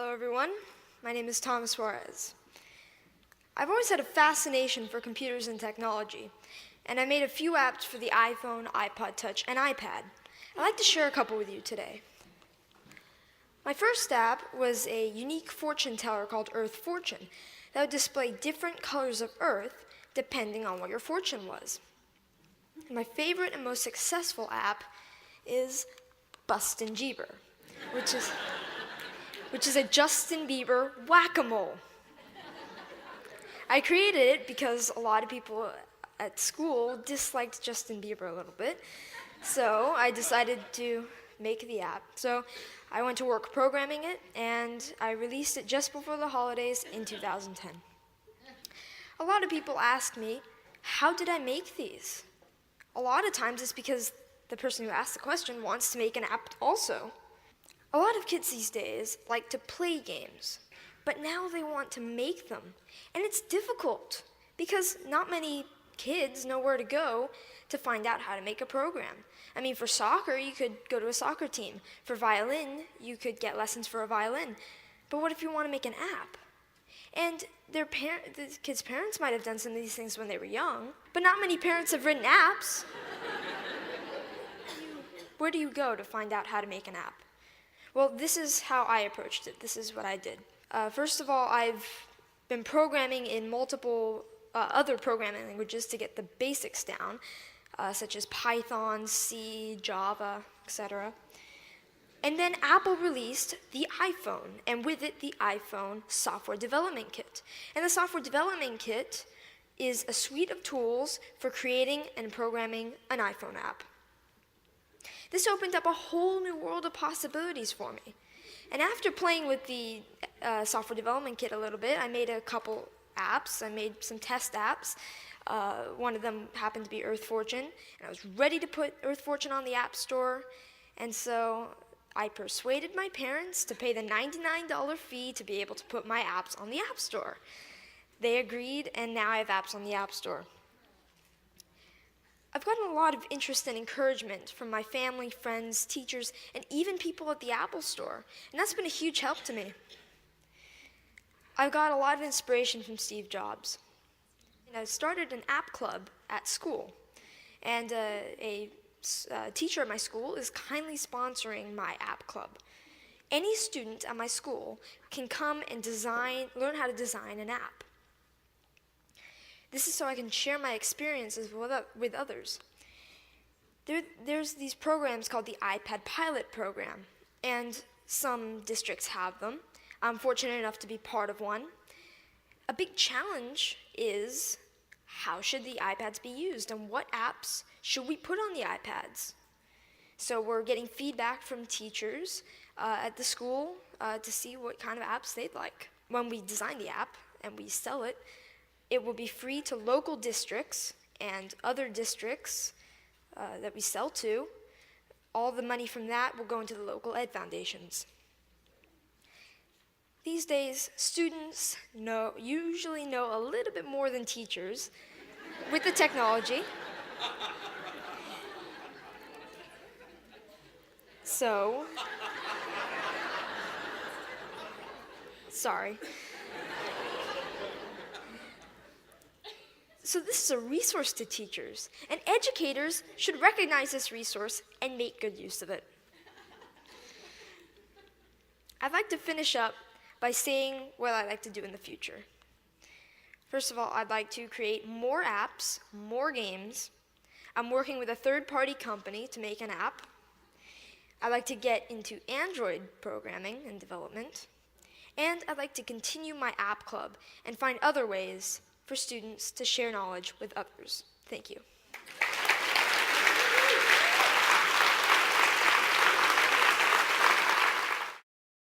Hello everyone, my name is Thomas Suarez. I've always had a fascination for computers and technology, and I made a few apps for the iPhone, iPod Touch, and iPad. I'd like to share a couple with you today. My first app was a unique fortune teller called Earth Fortune that would display different colors of Earth depending on what your fortune was. My favorite and most successful app is Bustin' Jeeber, which is a Justin Bieber whack-a-mole. I created it because a lot of people at school disliked Justin Bieber a little bit, so I decided to make the app. So I went to work programming it, and I released it just before the holidays in 2010. A lot of people ask me, how did I make these? A lot of times it's because the person who asked the question wants to make an app also. A lot of kids these days like to play games, but now they want to make them. And it's difficult because not many kids know where to go to find out how to make a program. I mean, for soccer, you could go to a soccer team. For violin, you could get lessons for a violin. But what if you want to make an app? And the kids' parents might have done some of these things when they were young, but not many parents have written apps. Where do you go to find out how to make an app? Well, this is how I approached it. This is what I did. First of all, I've been programming in multiple other programming languages to get the basics down, such as Python, C, Java, etc. And then Apple released the iPhone, and with it, the iPhone Software Development Kit. And the Software Development Kit is a suite of tools for creating and programming an iPhone app. This opened up a whole new world of possibilities for me. And after playing with the Software Development Kit a little bit, I made a couple apps. I made some test apps. One of them happened to be Earth Fortune, and I was ready to put Earth Fortune on the App Store. And so I persuaded my parents to pay the $99 fee to be able to put my apps on the App Store. They agreed, and now I have apps on the App Store. I've gotten a lot of interest and encouragement from my family, friends, teachers, and even people at the Apple Store, and that's been a huge help to me. I've got a lot of inspiration from Steve Jobs. And I started an app club at school, and a teacher at my school is kindly sponsoring my app club. Any student at my school can come and learn how to design an app. This is so I can share my experiences with others. There's these programs called the iPad Pilot Program, and some districts have them. I'm fortunate enough to be part of one. A big challenge is, how should the iPads be used, and what apps should we put on the iPads? So we're getting feedback from teachers at the school to see what kind of apps they'd like. When we design the app and we sell it, it will be free to local districts and other districts that we sell to. All the money from that will go into the local ed foundations. These days, students usually know a little bit more than teachers with the technology. So, sorry. So this is a resource to teachers, and educators should recognize this resource and make good use of it. I'd like to finish up by saying what I'd like to do in the future. First of all, I'd like to create more apps, more games. I'm working with a third-party company to make an app. I'd like to get into Android programming and development. And I'd like to continue my app club and find other ways for students to share knowledge with others. Thank you.